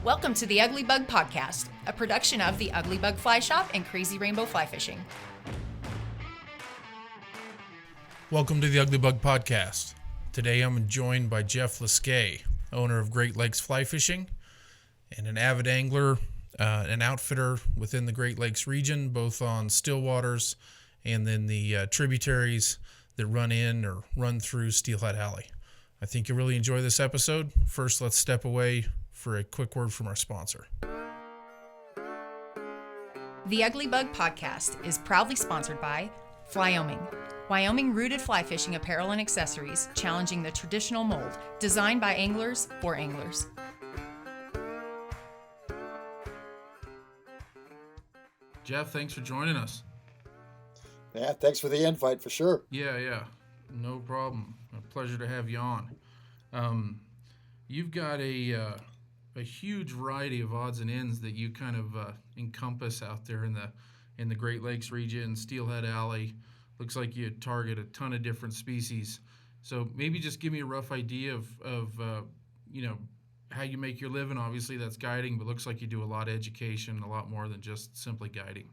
Welcome to the Ugly Bug Podcast, a production of the Ugly Bug Fly Shop and Crazy Rainbow Fly Fishing. Welcome to the Ugly Bug Podcast. Today I'm joined by Jeff Liskay, owner of Great Lakes Fly Fishing and an avid angler, an outfitter within the Great Lakes region, both on still waters and then the tributaries that run in or run through Steelhead Alley. I think you'll really enjoy this episode. First, let's step away for a quick word from our sponsor. The Ugly Bug Podcast is proudly sponsored by Wyoming. Wyoming-rooted fly fishing apparel and accessories challenging the traditional mold, designed by anglers for anglers. Jeff, thanks for joining us. Yeah, thanks for the invite for sure. Yeah, no problem. A pleasure to have you on. You've got a huge variety of odds and ends that you kind of encompass out there in the Great Lakes region, Steelhead Alley. Looks like you target a ton of different species. So maybe just give me a rough idea of how you make your living. Obviously that's guiding, but looks like you do a lot of education, a lot more than just simply guiding.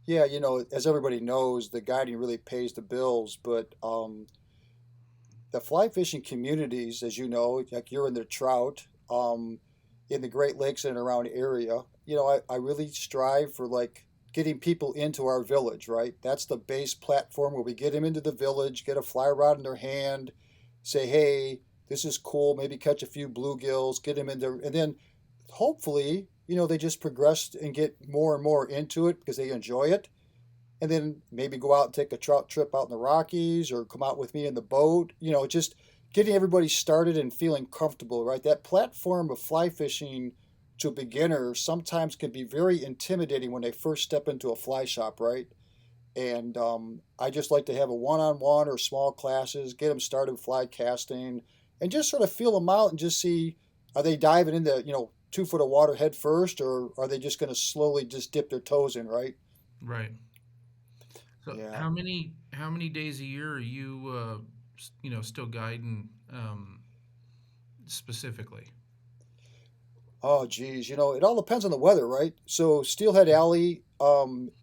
Yeah, as everybody knows, the guiding really pays the bills, but the fly fishing communities, as you know, like you're in the trout, in the Great Lakes and around area, I really strive for getting people into our village, right? That's the base platform where we get them into the village, get a fly rod in their hand, say, hey, this is cool, maybe catch a few bluegills, get them in there, and then hopefully, they just progress and get more and more into it because they enjoy it. And then maybe go out and take a trout trip out in the Rockies or come out with me in the boat, just getting everybody started and feeling comfortable, right? That platform of fly fishing to beginners sometimes can be very intimidating when they first step into a fly shop, right? And I just like to have a one-on-one or small classes, get them started fly casting, and just sort of feel them out and just see, are they diving into, 2 foot of water head first, or are they just going to slowly just dip their toes in, right? Right. So Yeah. how many days a year are you still guiding specifically? Oh, geez. It all depends on the weather, right? So Steelhead Alley,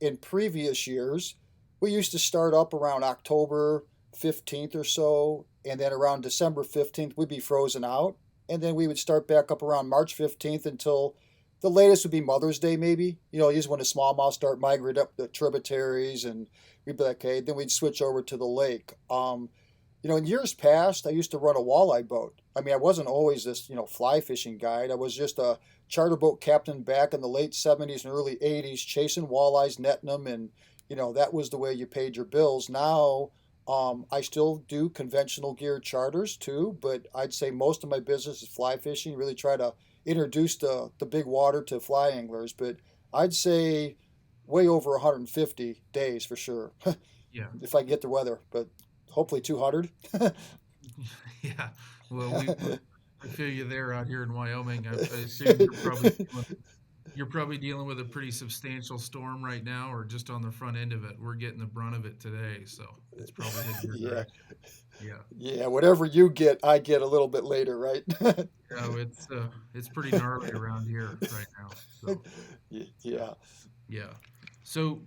in previous years, we used to start up around October 15th or so, and then around December 15th, we'd be frozen out. And then we would start back up around March 15th until the latest would be Mother's Day, maybe. Usually when the smallmouth start migrating up the tributaries, and we'd be like, okay, then we'd switch over to the lake. In years past, I used to run a walleye boat. I mean, I wasn't always this, fly fishing guide. I was just a charter boat captain back in the late 70s and early 80s, chasing walleyes, netting them, and, that was the way you paid your bills. Now, I still do conventional gear charters too, but I'd say most of my business is fly fishing, really try to introduce the big water to fly anglers. But I'd say way over 150 days for sure. Yeah. If I can get the weather, but hopefully 200. Yeah. Well, I feel you there out here in Wyoming. I assume you're probably dealing with a pretty substantial storm right now, or just on the front end of it. We're getting the brunt of it today, so it's probably hitting your Yeah. direction. Yeah, whatever you get, I get a little bit later, right? Oh, it's pretty gnarly around here right now. So Yeah. yeah. So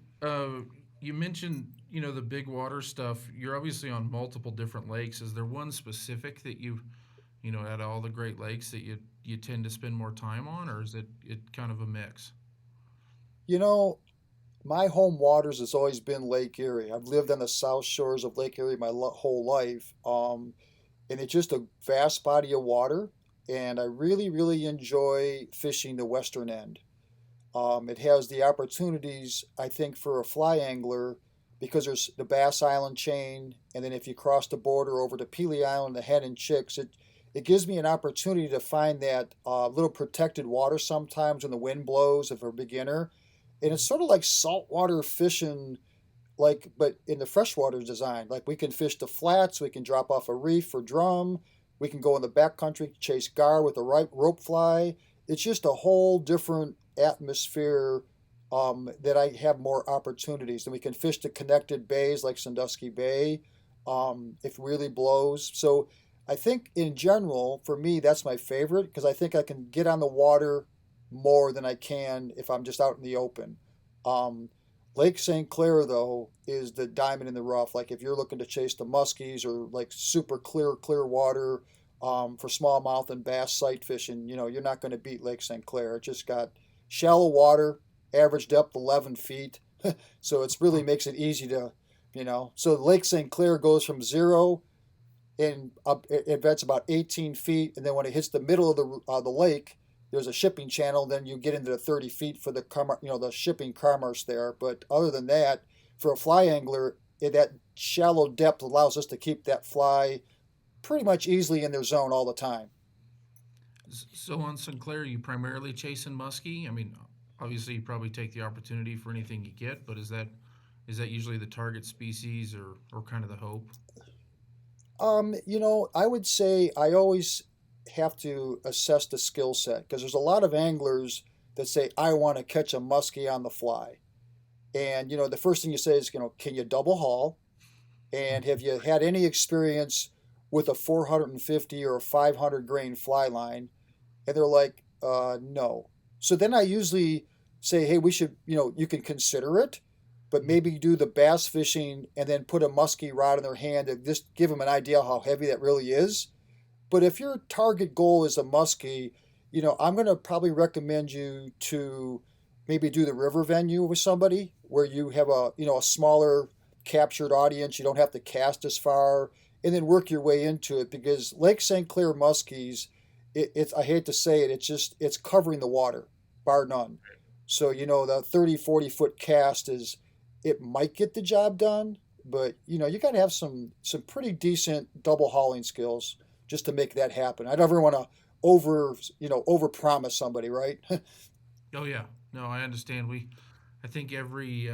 you mentioned the big water stuff. You're obviously on multiple different lakes. Is there one specific that out of all the Great Lakes that you tend to spend more time on, or is it kind of a mix? My home waters has always been Lake Erie. I've lived on the south shores of Lake Erie my whole life. And it's just a vast body of water. And I really, really enjoy fishing the western end. It has the opportunities, I think, for a fly angler because there's the Bass Island chain. And then if you cross the border over to Pelee Island, the Hen and Chicks, it gives me an opportunity to find that little protected water sometimes when the wind blows if I'm a beginner. And it's sort of like saltwater fishing, but in the freshwater design. Like we can fish the flats, we can drop off a reef or drum, we can go in the backcountry, chase gar with a rope fly. It's just a whole different atmosphere that I have more opportunities. And we can fish the connected bays like Sandusky Bay if it really blows. So I think in general, for me, that's my favorite because I think I can get on the water more than I can if I'm just out in the open. Um, Lake St. Clair, though, is the diamond in the rough. Like if you're looking to chase the muskies or like super clear water for smallmouth and bass sight fishing, you're not going to beat Lake St. Clair. It just got shallow water, average depth 11 feet. So it's really makes it easy to. So Lake St. Clair goes from zero and up that's about 18 feet, and then when it hits the middle of the lake, there's a shipping channel. Then you get into the 30 feet for the shipping commerce there. But other than that, for a fly angler, that shallow depth allows us to keep that fly pretty much easily in their zone all the time. So on Sinclair, you primarily chasing muskie? I mean, obviously you probably take the opportunity for anything you get, but is that usually the target species or kind of the hope? I would say I always have to assess the skill set because there's a lot of anglers that say, I want to catch a muskie on the fly. And, the first thing you say is, can you double haul? And have you had any experience with a 450 or a 500 grain fly line? And they're like, no. So then I usually say, hey, we should, you can consider it, but maybe do the bass fishing and then put a musky rod in their hand and just give them an idea how heavy that really is. But if your target goal is a muskie, I'm going to probably recommend you to maybe do the river venue with somebody where you have a smaller captured audience. You don't have to cast as far and then work your way into it because Lake St. Clair muskies, it's I hate to say it, it's covering the water, bar none. So, the 30, 40-foot cast it might get the job done, but you got to have some pretty decent double hauling skills just to make that happen. I never want to over promise somebody, right? Oh yeah, no, I understand. I think every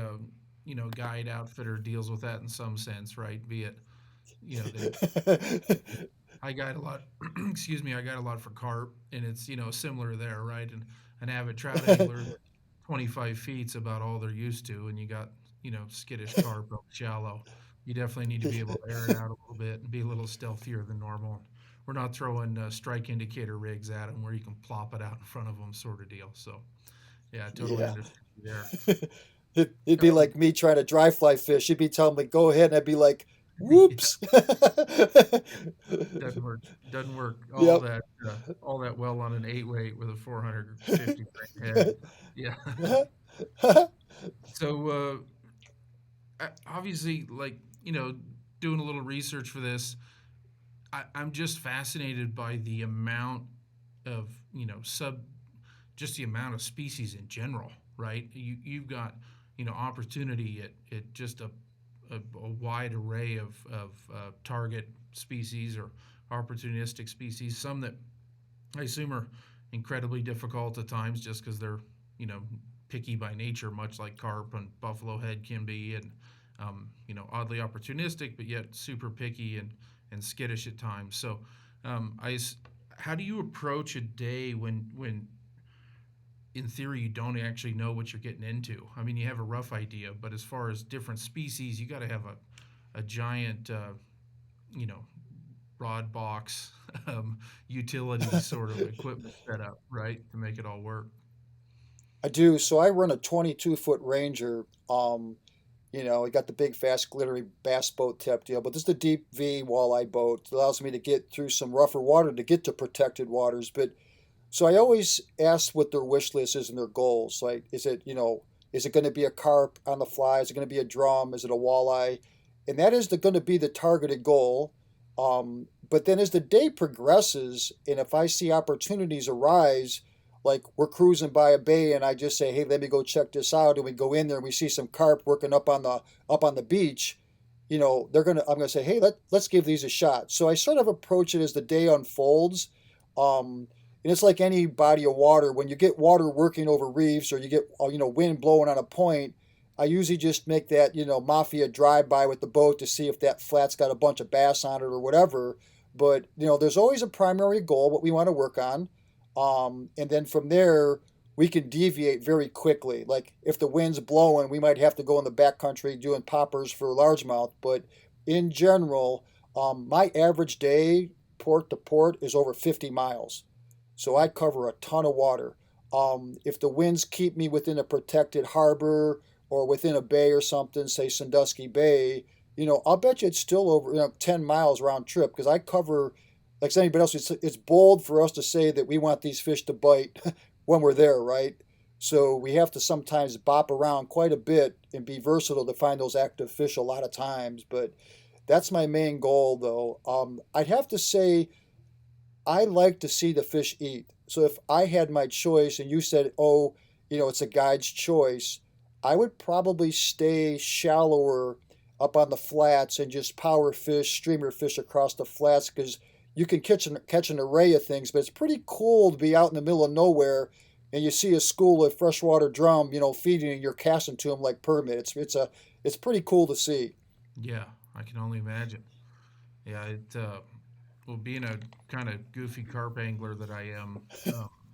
guide outfitter deals with that in some sense, right? Be it, they I guide a lot. Excuse me, I guide a lot for carp, and it's similar there, right? And an avid trout angler, 25 feet's about all they're used to, and you got skittish carp up shallow. You definitely need to be able to air it out a little bit and be a little stealthier than normal. We're not throwing strike indicator rigs at them where you can plop it out in front of them, sort of deal. So yeah, I totally Yeah. understand you there. It'd be Um, like me trying to dry fly fish. You'd be telling me, go ahead, and I'd be like, yeah, whoops. doesn't work. Doesn't work. All Yep. that all that well on an 8 weight with a 450 grain head. Yeah. So obviously, like doing a little research for this, I'm just fascinated by the amount of just the amount of species in general, right? You've got opportunity at just a wide array of target species or opportunistic species. Some that I assume are incredibly difficult at times just because they're you know picky by nature, much like carp and buffalo head can be, and oddly opportunistic, but yet super picky and skittish at times. So, I how do you approach a day when in theory you don't actually know what you're getting into? I mean, you have a rough idea, but as far as different species, you got to have a giant you know broad box utility sort of equipment set up, right, to make it all work. I do. So I run a 22-foot Ranger. I got the big, fast, glittery bass boat type deal, but this is the deep V walleye boat. It allows me to get through some rougher water to get to protected waters. But so I always ask what their wish list is and their goals. Like, is it going to be a carp on the fly? Is it going to be a drum? Is it a walleye? And that is going to be the targeted goal. But then as the day progresses, and if I see opportunities arise, like we're cruising by a bay and I just say, hey, let me go check this out, and we go in there and we see some carp working up on the beach, I'm gonna say, hey, let's give these a shot. So I sort of approach it as the day unfolds. And it's like any body of water. When you get water working over reefs or you get wind blowing on a point, I usually just make that mafia drive by with the boat to see if that flat's got a bunch of bass on it or whatever. But there's always a primary goal what we want to work on, and then from there we can deviate very quickly. Like if the wind's blowing, we might have to go in the back country doing poppers for largemouth. But in general, my average day port to port is over 50 miles. So I cover a ton of water. If the winds keep me within a protected harbor or within a bay or something, say Sandusky Bay, I'll bet you it's still over 10 miles round trip because I cover, like anybody else, it's bold for us to say that we want these fish to bite when we're there, right? So we have to sometimes bop around quite a bit and be versatile to find those active fish a lot of times. But that's my main goal, though. I'd have to say I like to see the fish eat. So if I had my choice and you said, oh, it's a guide's choice, I would probably stay shallower up on the flats and just power fish, streamer fish across the flats because you can catch an array of things, but it's pretty cool to be out in the middle of nowhere and you see a school of freshwater drum, feeding and you're casting to them like permit. It's pretty cool to see. Yeah, I can only imagine. Yeah, well, being a kind of goofy carp angler that I am,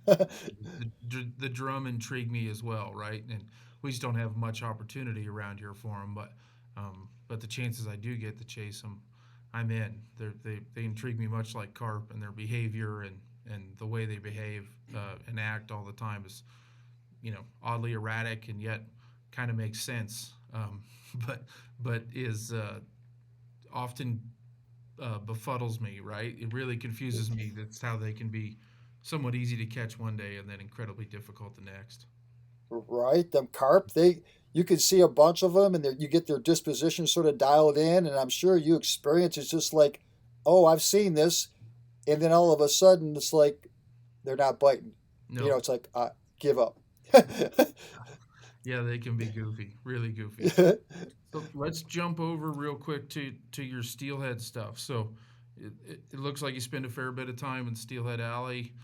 the drum intrigued me as well, right? And we just don't have much opportunity around here for them, but the chances I do get to chase them, I'm in. They intrigue me much like carp, and their behavior and the way they behave and act all the time is, oddly erratic and yet kind of makes sense. But is often befuddles me, right? It really confuses me. That's how they can be somewhat easy to catch one day and then incredibly difficult the next. Right, them carp, you can see a bunch of them, and you get their disposition sort of dialed in, and I'm sure you experience it's just like, oh, I've seen this, and then all of a sudden it's like they're not biting. No. It's like give up. Yeah, they can be goofy, really goofy. So let's jump over real quick to your steelhead stuff. So it looks like you spend a fair bit of time in Steelhead Alley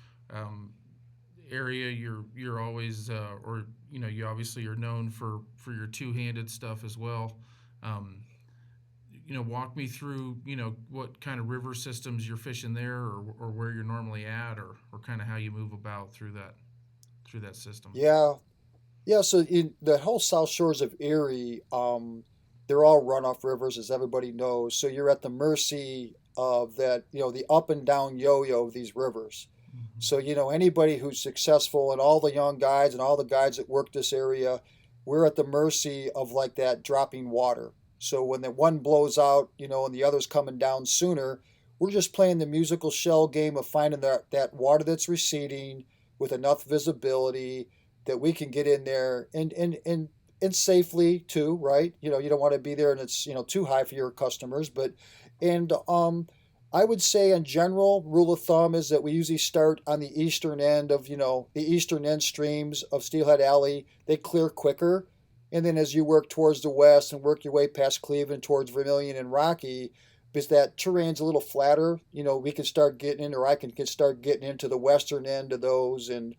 area. You're always or you obviously are known for your two-handed stuff as well. Um, walk me through what kind of river systems you're fishing there, or where you're normally at, or kind of how you move about through that system. Yeah, yeah. So in the whole South Shores of Erie, they're all runoff rivers, as everybody knows. So you're at the mercy of that, the up and down yo-yo of these rivers. Hmm. So, anybody who's successful and all the young guides and all the guides that work this area, we're at the mercy of like that dropping water. So when the one blows out, and the other's coming down sooner, we're just playing the musical shell game of finding that water that's receding with enough visibility that we can get in there and safely too, right? You don't want to be there and it's, too high for your customers, but and I would say in general, rule of thumb is that we usually start on the eastern end of, the eastern end streams of Steelhead Alley. They clear quicker. And then as you work towards the west and work your way past Cleveland towards Vermilion and Rocky, because that terrain's a little flatter, we can start getting in, or I can start getting into the western end of those. And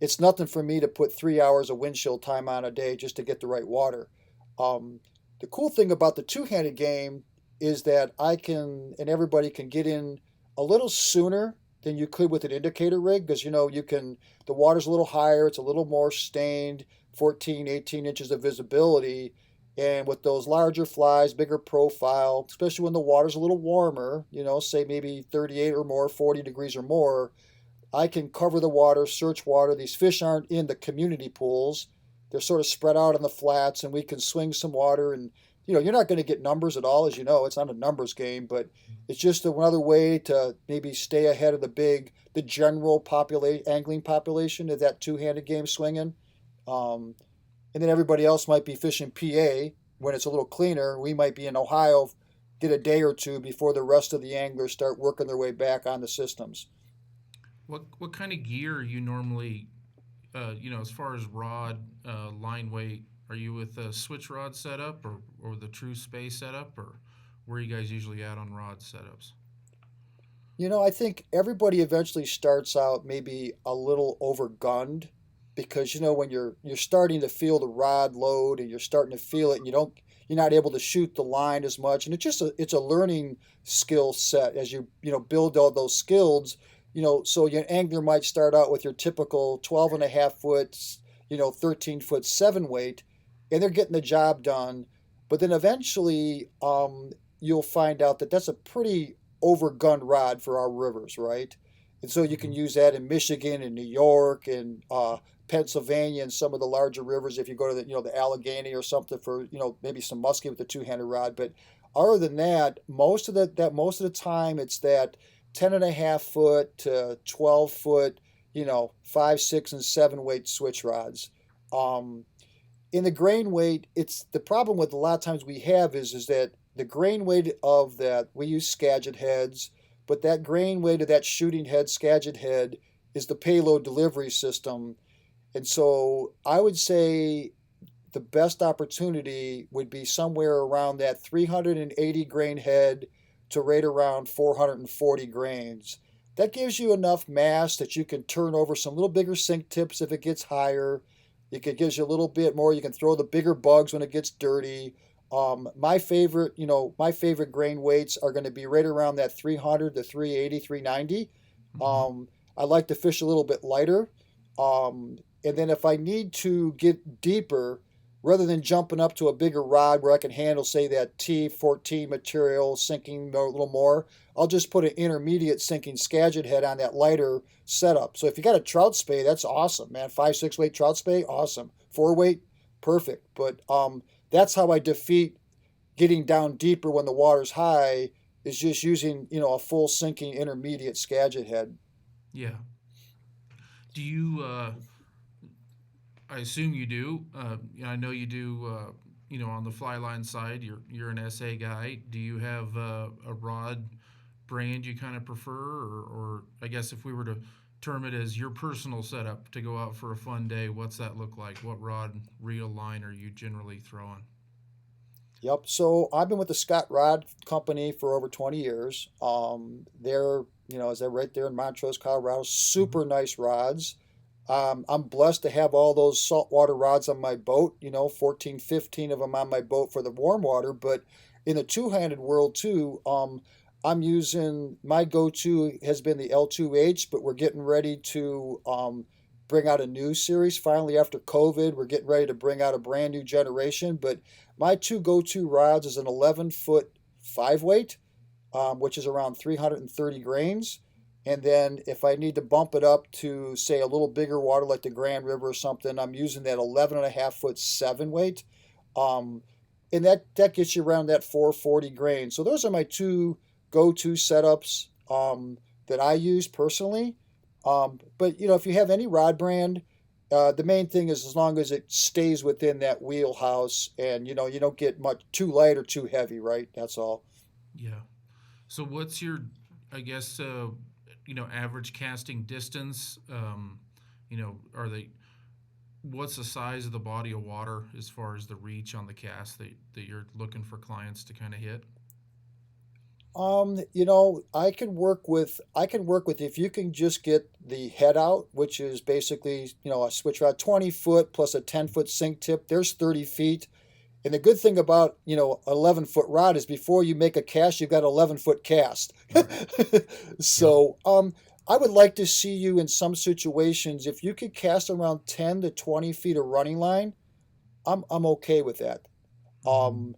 it's nothing for me to put 3 hours of windshield time on a day just to get the right water. The cool thing about the two-handed game is that I can, and everybody can get in a little sooner than you could with an indicator rig because, the water's a little higher, it's a little more stained, 14, 18 inches of visibility. And with those larger flies, bigger profile, especially when the water's a little warmer, say maybe 38 or more, 40 degrees or more, I can cover the water, search water. These fish aren't in the community pools. They're sort of spread out on the flats, and we can swing some water. And, you're not going to get numbers at all, as you know. It's not a numbers game, but it's just another way to maybe stay ahead of the general angling population of that two-handed game swinging. And then everybody else might be fishing PA when it's a little cleaner. We might be in Ohio, get a day or two before the rest of the anglers start working their way back on the systems. What kind of gear are you normally, as far as rod, line weight, are you with a switch rod setup or the true space setup, or where are you guys usually at on rod setups? I think everybody eventually starts out maybe a little overgunned because when you're starting to feel the rod load and you're starting to feel it and you're not able to shoot the line as much, and it's a learning skill set as you build all those skills. So your angler might start out with your typical 12 and a half foot, 13-foot 7 weight, and they're getting the job done. But then eventually you'll find out that that's a pretty overgunned rod for our rivers, right? And so you can use that in Michigan and New York and Pennsylvania and some of the larger rivers if you go to the Allegheny or something for maybe some muskie with the two-handed rod. But other than that, most of the time it's that 10.5 foot to 12 foot, 5, 6, and 7 weight switch rods. Um, in the grain weight, it's the problem with a lot of times we have is that the grain weight of that we use Skagit heads, but that grain weight of that shooting head, Skagit head, is the payload delivery system. And so I would say the best opportunity would be somewhere around that 380 grain head to right around 440 grains. That gives you enough mass that you can turn over some little bigger sink tips if it gets higher. It gives you a little bit more. You can throw the bigger bugs when it gets dirty. My favorite grain weights are going to be right around that 300 to 380, 390. Mm-hmm. I like to fish a little bit lighter. And then if I need to get deeper, rather than jumping up to a bigger rod where I can handle, say, that T14 material sinking a little more, I'll just put an intermediate sinking Skagit head on that lighter setup. So if you got a trout spay, that's awesome, man. 5, 6 weight trout spay, awesome. 4 weight, perfect. But that's how I defeat getting down deeper when the water's high, is just using a full sinking intermediate Skagit head. Yeah. Do you? I assume you do. I know you do. On the fly line side, you're an SA guy. Do you have a rod brand you kind of prefer, or I guess if we were to term it as your personal setup to go out for a fun day, what's that look like? What rod, reel, line are you generally throwing? Yep. So I've been with the Scott Rod Company for over 20 years. As they're right there in Montrose, Colorado, Mm-hmm. super nice rods. I'm blessed to have all those saltwater rods on my boat, 14, 15 of them on my boat for the warm water. But in the two-handed world too, I'm using, my go-to has been the L2H, but we're getting ready to bring out a new series. Finally, after COVID, we're getting ready to bring out a brand new generation. But my two go-to rods is an 11-foot 5 weight, which is around 330 grains. And then if I need to bump it up to, say, a little bigger water like the Grand River or something, I'm using that 11.5 foot 7 weight. Um, and that gets you around that 440 grains. So those are my two go-to setups that I use personally. But if you have any rod brand, the main thing is as long as it stays within that wheelhouse and you don't get much too light or too heavy, right? That's all. Yeah. So what's your, I guess, average casting distance? Are they? What's the size of the body of water as far as the reach on the cast that you're looking for clients to kind of hit? I can work with if you can just get the head out, which is basically, a switch rod, 20 foot plus a 10-foot sink tip. There's 30 feet. And the good thing about, 11-foot rod is before you make a cast, you've got an 11-foot cast. Right. Yep. So, I would like to see you in some situations, if you could cast around 10 to 20 feet of running line, I'm okay with that. Mm-hmm. Um,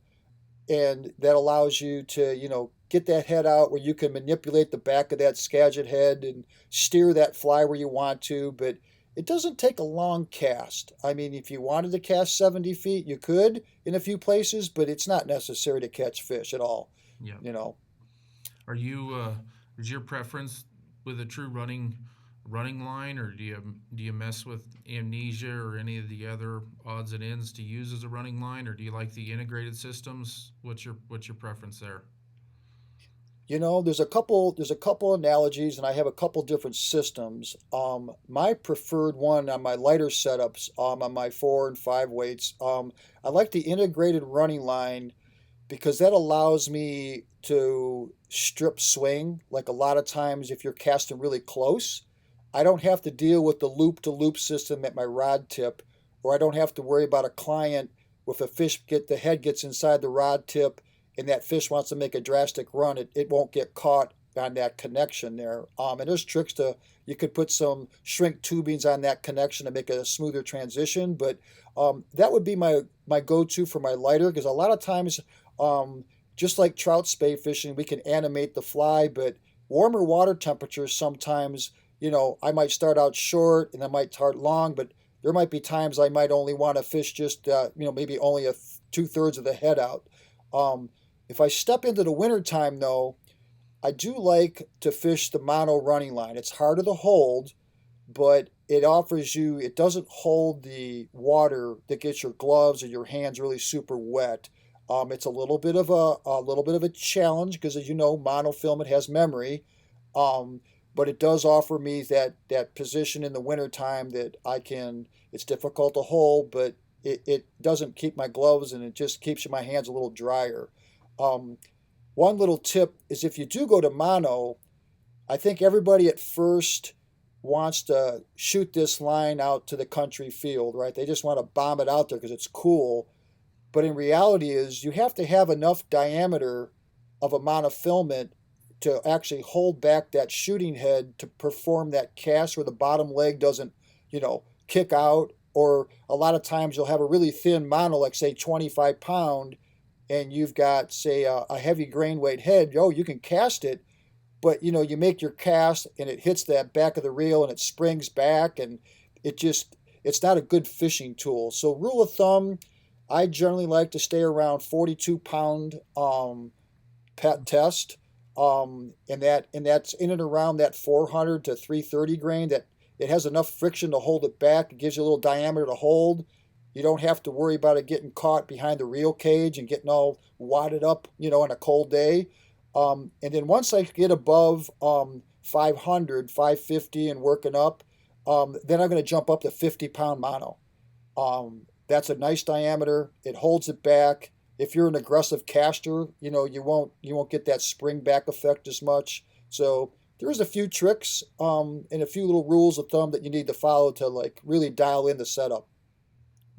and that allows you to get that head out where you can manipulate the back of that Skagit head and steer that fly where you want to, but it doesn't take a long cast. I mean, if you wanted to cast 70 feet, you could in a few places, but it's not necessary to catch fish at all Yeah. you know Are you? Is your preference with a true running line, or do you mess with amnesia or any of the other odds and ends to use as a running line, or do you like the integrated systems? What's your preference there? there's a couple analogies, and I have a couple different systems. My preferred one on my lighter setups, on my 4 and 5 weights, I like the integrated running line because that allows me to strip swing. Like a lot of times, if you're casting really close, I don't have to deal with the loop to loop system at my rod tip, or I don't have to worry about a client if a fish the head gets inside the rod tip and that fish wants to make a drastic run, it won't get caught on that connection there. And there's tricks you could put some shrink tubings on that connection to make it a smoother transition. But that would be my go-to for my lighter, because a lot of times, um, just like trout spay fishing, we can animate the fly, but warmer water temperatures sometimes, I might start out short and I might start long, but there might be times I might only want to fish just, maybe only two-thirds of the head out. Um, if I step into the wintertime, though, I do like to fish the mono running line. It's harder to hold, but it doesn't hold the water that gets your gloves or your hands really super wet. It's a little bit of a challenge because, as you know, monofilament has memory, um, but it does offer me that position in the wintertime that I can. It's difficult to hold, but it doesn't keep my gloves and it just keeps my hands a little drier. Um, One little tip is if you do go to mono, I think everybody at first wants to shoot this line out to the country field, right? They just want to bomb it out there because it's cool. But in reality is you have to have enough diameter of a monofilament to actually hold back that shooting head to perform that cast where the bottom leg doesn't, kick out. Or a lot of times you'll have a really thin mono, like say 25 pound, and you've got say a heavy grain weight head. You can cast it, but you make your cast and it hits that back of the reel and it springs back and it's not a good fishing tool. So rule of thumb, I generally like to stay around 42 pound pet test, and that's in and around that 400 to 330 grain. That it has enough friction to hold it back. It gives you a little diameter to hold. You don't have to worry about it getting caught behind the reel cage and getting all wadded up, on a cold day. And then once I get above 500, 550 and working up, then I'm going to jump up to 50 pound mono. That's a nice diameter. It holds it back. If you're an aggressive caster, you won't get that spring back effect as much. So there's a few tricks and a few little rules of thumb that you need to follow to like really dial in the setup.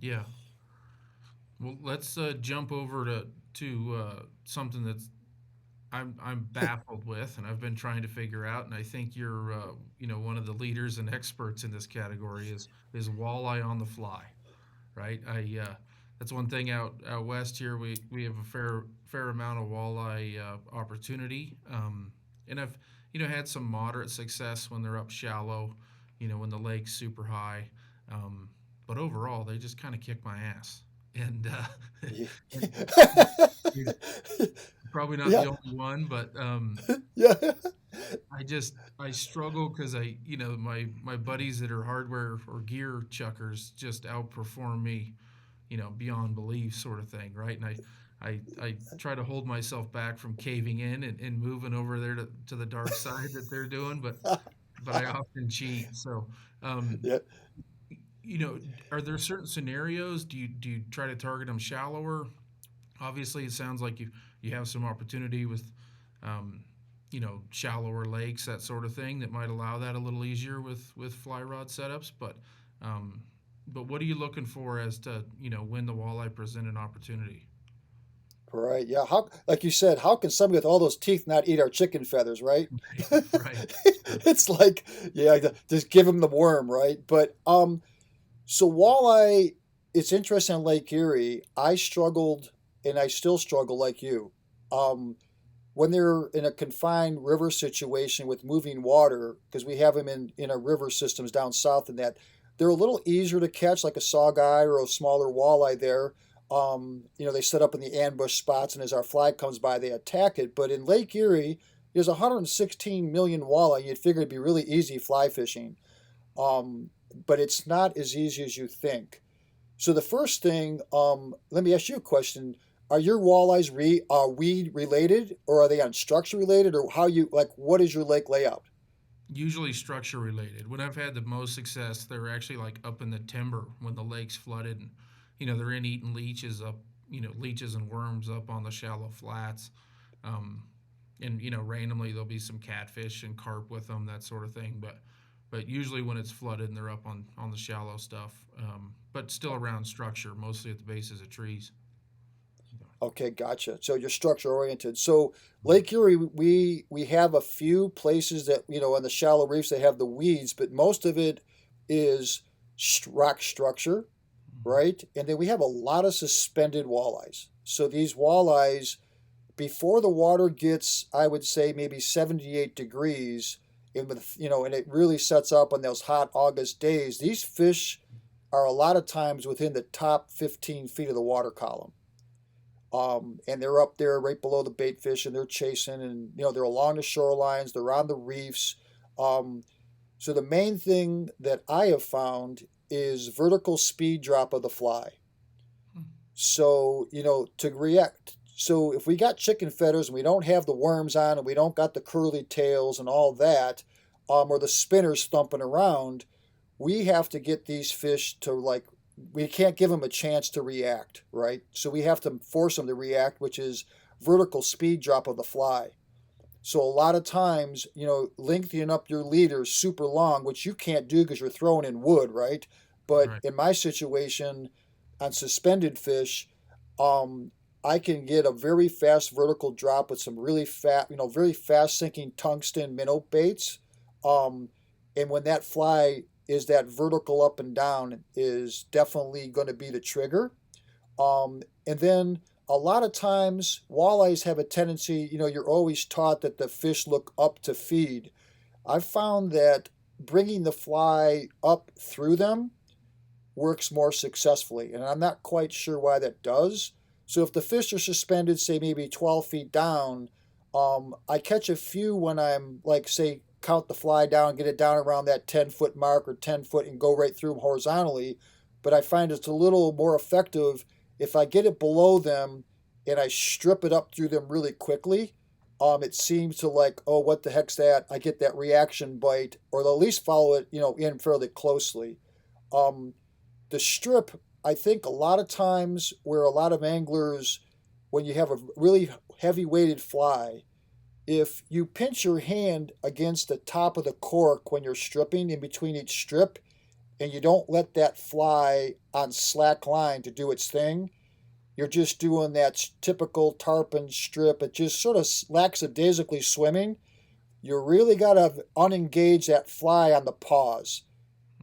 Yeah. Well, let's jump over to something that's I'm baffled with, and I've been trying to figure out. And I think you're one of the leaders and experts in this category is walleye on the fly, right? I That's one thing out west here. We have a fair amount of walleye opportunity, and I've had some moderate success when they're up shallow, when the lake's super high, but overall they just kind of kick my ass, and Yeah. and you're probably not Yeah. the only one, but Yeah. I struggle because my buddies that are hardware or gear chuckers just outperform me, beyond belief, sort of thing, right? And I try to hold myself back from caving in and moving over there to the dark side that they're doing, but I often cheat. So, um, Yeah. you know, are there certain scenarios? Do you try to target them shallower? Obviously, it sounds like you have some opportunity with, um, shallower lakes, that sort of thing, that might allow that a little easier with fly rod setups. Um, but what are you looking for as to when the walleye present an opportunity? Right. Yeah. How, like you said, how can somebody with all those teeth not eat our chicken feathers, right? Right, right, sure. It's like, yeah, just give them the worm, right? But so walleye, it's interesting on Lake Erie. I struggled, and I still struggle like you. Um, when they're in a confined river situation with moving water, because we have them in our river systems down south, and that they're a little easier to catch, like a saugeye or a smaller walleye there. They set up in the ambush spots, and as our flag comes by, they attack it. But in Lake Erie, there's 116 million walleye. You'd figure it'd be really easy fly fishing, um, but it's not as easy as you think. So the first thing, let me ask you a question. Are your walleyes weed related, or are they on structure related, or how you like? What is your lake layout? Usually structure related. When I've had the most success, they're actually like up in the timber when the lake's flooded, and they're in eating leeches up, leeches and worms up on the shallow flats. Um, and randomly there'll be some catfish and carp with them, that sort of thing. But usually when it's flooded and they're up on the shallow stuff, but still around structure, mostly at the bases of trees. Okay, gotcha. So you're structure oriented. So Lake Erie, we have a few places that on the shallow reefs they have the weeds, but most of it is rock structure, Mhm. right? And then we have a lot of suspended walleyes. So these walleyes, before the water gets, I would say, maybe 78 degrees, and and it really sets up on those hot August days, these fish are a lot of times within the top 15 feet of the water column. And they're up there right below the bait fish, and they're chasing, and they're along the shorelines, they're on the reefs. So the main thing that I have found is vertical speed drop of the fly. So, to react. So if we got chicken feathers and we don't have the worms on and we don't got the curly tails and all that, or the spinners thumping around, we have to get these fish to we can't give them a chance to react, right? So we have to force them to react, which is vertical speed drop of the fly. So a lot of times, lengthening up your leaders super long, which you can't do because you're throwing in wood, right? But Right. in my situation on suspended fish, I can get a very fast vertical drop with some really very fast sinking tungsten minnow baits. And when that fly is that vertical up and down is definitely going to be the trigger. And then a lot of times walleyes have a tendency, you're always taught that the fish look up to feed. I've found that bringing the fly up through them works more successfully, and I'm not quite sure why that does. So if the fish are suspended, say maybe 12 feet down, I catch a few when I'm say, count the fly down, get it down around that 10-foot mark or 10 foot and go right through them horizontally. But I find it's a little more effective if I get it below them and I strip it up through them really quickly. It seems to oh, what the heck's that? I get that reaction bite, or they'll at least follow it, in fairly closely. The strip, I think a lot of times where a lot of anglers, when you have a really heavy weighted fly, if you pinch your hand against the top of the cork when you're stripping in between each strip, and you don't let that fly on slack line to do its thing, you're just doing that typical tarpon strip. It just sort of lackadaisically swimming. You really got to unengage that fly on the pause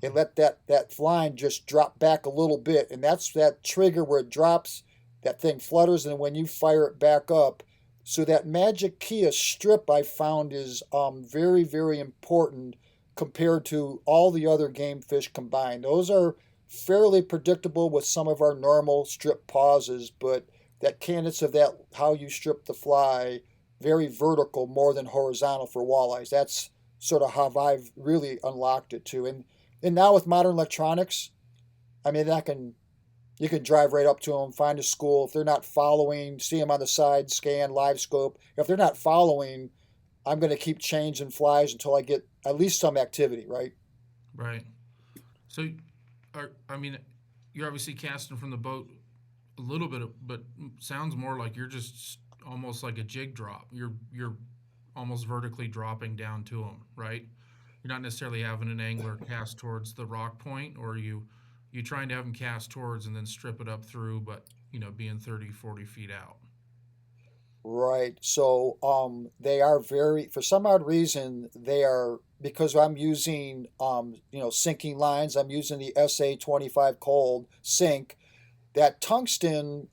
and let that line just drop back a little bit. And that's that trigger where it drops, that thing flutters, and when you fire it back up. So that magic key of strip I found is very, very important compared to all the other game fish combined. Those are fairly predictable with some of our normal strip pauses, but that cadence of that, how you strip the fly, very vertical more than horizontal for walleyes. That's sort of how I've really unlocked it too. And now with modern electronics, I mean, you can drive right up to them, find a school. If they're not following, see them on the side, scan, live scope. If they're not following, I'm going to keep changing flies until I get at least some activity, right? Right. So, you're obviously casting from the boat a little bit, but sounds more like you're just almost like a jig drop. You're almost vertically dropping down to them, right? You're not necessarily having an angler cast towards the rock point, or you trying to have them cast towards and then strip it up through, but being 30, 40 feet out. Right. So they are for some odd reason, they are, because I'm using, sinking lines, I'm using the SA 25 cold sink. That tungsten,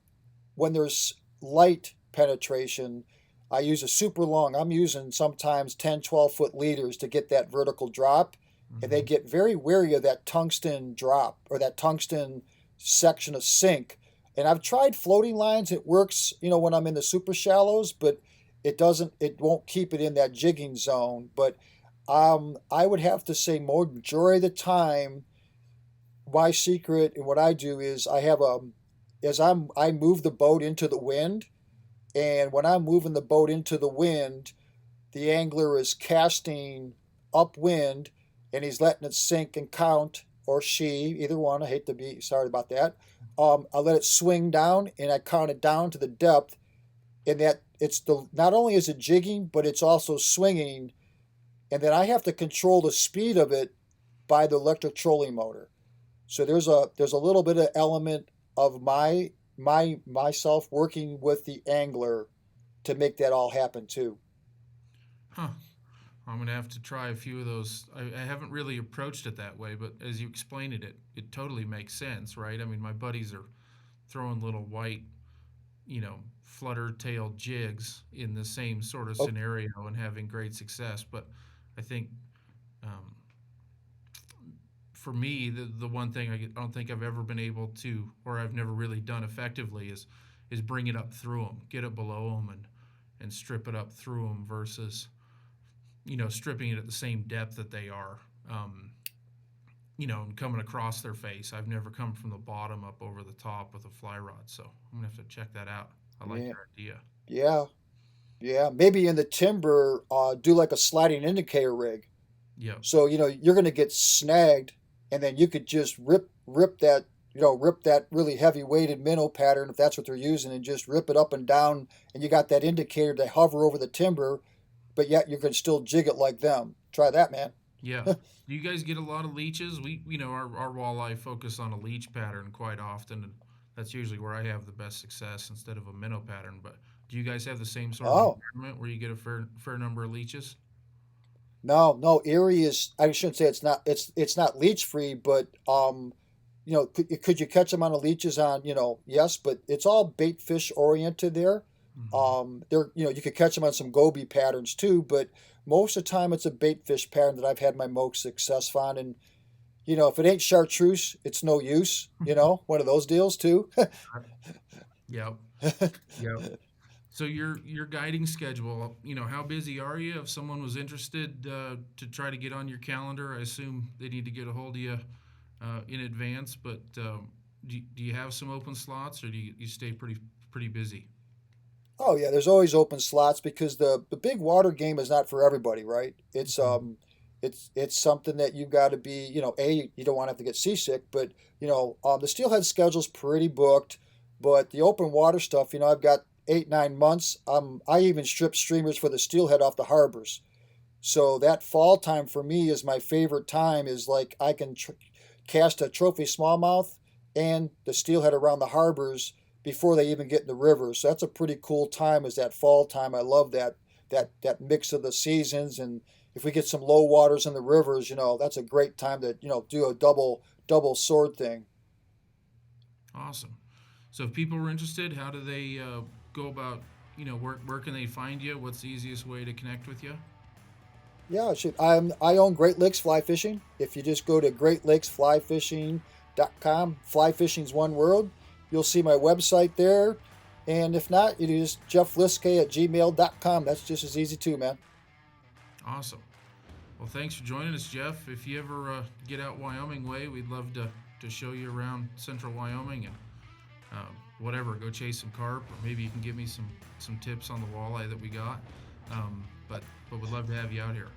when there's light penetration, I use a super long, I'm using sometimes 10, 12-foot leaders to get that vertical drop. And they Mm-hmm. get very wary of that tungsten drop or that tungsten section of sink. And I've tried floating lines. It works, when I'm in the super shallows, but it won't keep it in that jigging zone. But I would have to say majority of the time, my secret and what I do is I move the boat into the wind. And when I'm moving the boat into the wind, the angler is casting upwind and he's letting it sink and count, or she, either one. I hate to be sorry about that. I let it swing down and I count it down to the depth, and that not only is it jigging, but it's also swinging, and then I have to control the speed of it by the electric trolling motor. So there's a little bit of element of myself working with the angler to make that all happen too. Huh. I'm gonna have to try a few of those. I haven't really approached it that way, but as you explained it totally makes sense, right? I mean, my buddies are throwing little white flutter-tailed jigs in the same sort of Oh, scenario and having great success. But I think um, for me, the one thing I don't think I've ever been able to, or I've never really done effectively, is bring it up through them, get it below them, and strip it up through them versus stripping it at the same depth that they are. And coming across their face. I've never come from the bottom up over the top with a fly rod, so I'm gonna have to check that out. I like yeah, your idea. yeah, yeah. Maybe in the timber, do like a sliding indicator rig. Yep. So, you're going to get snagged, and then you could just rip that, rip that really heavy weighted minnow pattern if that's what they're using, and just rip it up and down, and you got that indicator to hover over the timber, but yet you can still jig it like them. Try that, man. Yeah. Do you guys get a lot of leeches? Our walleye focus on a leech pattern quite often, and that's usually where I have the best success instead of a minnow pattern. But do you guys have the same sort of Oh, environment where you get a fair number of leeches? no, no. Erie is. I shouldn't say it's not. It's not leech free, but could you catch them on the leeches on? Yes, but it's all bait fish oriented there. Hmm. You could catch them on some goby patterns too, but most of the time it's a bait fish pattern that I've had my most success on. And if it ain't chartreuse, it's no use. One of those deals too. Yep. Yep. So your guiding schedule, how busy are you? If someone was interested to try to get on your calendar, I assume they need to get a hold of you in advance. But do you have some open slots, or do you stay pretty busy? Oh yeah, there's always open slots because the big water game is not for everybody, right? Mhm. It's something that you've got to be, you don't want to have to get seasick, but the steelhead schedule's pretty booked, but the open water stuff, I've got 8 9 months. I even strip streamers for the steelhead off the harbors. So that fall time for me is my favorite time. Is like I can cast a trophy smallmouth and the steelhead around the harbors before they even get in the river. So that's a pretty cool time. Is that fall time? I love that mix of the seasons. And if we get some low waters in the rivers, that's a great time to do a double sword thing. Awesome. So if people were interested, how do they go about, where can they find you? What's the easiest way to connect with you? Yeah, I own Great Lakes Fly Fishing. If you just go to greatlakesflyfishing.com, fly fishing's one word, you'll see my website there. And if not, it is jeffliskay@gmail.com. That's just as easy too, man. Awesome. Well, thanks for joining us, Jeff. If you ever get out Wyoming way, we'd love to show you around central Wyoming and uh, go chase some carp, or maybe you can give me some tips on the walleye that we got. But we'd love to have you out here.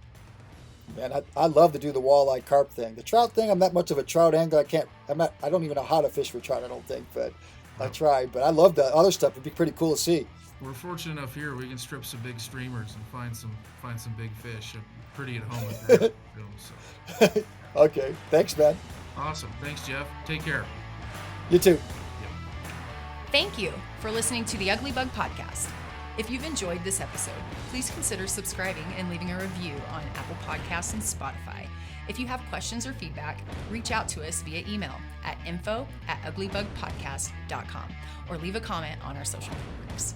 Man, I love to do the walleye carp thing. The trout thing, I'm not much of a trout angler. I don't even know how to fish for trout, I don't think, but I Well, tried. But I love the other stuff. It'd be pretty cool to see. we're fortunate enough here we can strip some big streamers and find some big fish. I'm pretty at home with that. So Okay, thanks, man. awesome. Thanks, Jeff. Take care. You too. Yep. Thank you for listening to the Ugly Bug Podcast. If you've enjoyed this episode, please consider subscribing and leaving a review on Apple Podcasts and Spotify. If you have questions or feedback, reach out to us via email at info@uglybugpodcast.com or leave a comment on our social groups.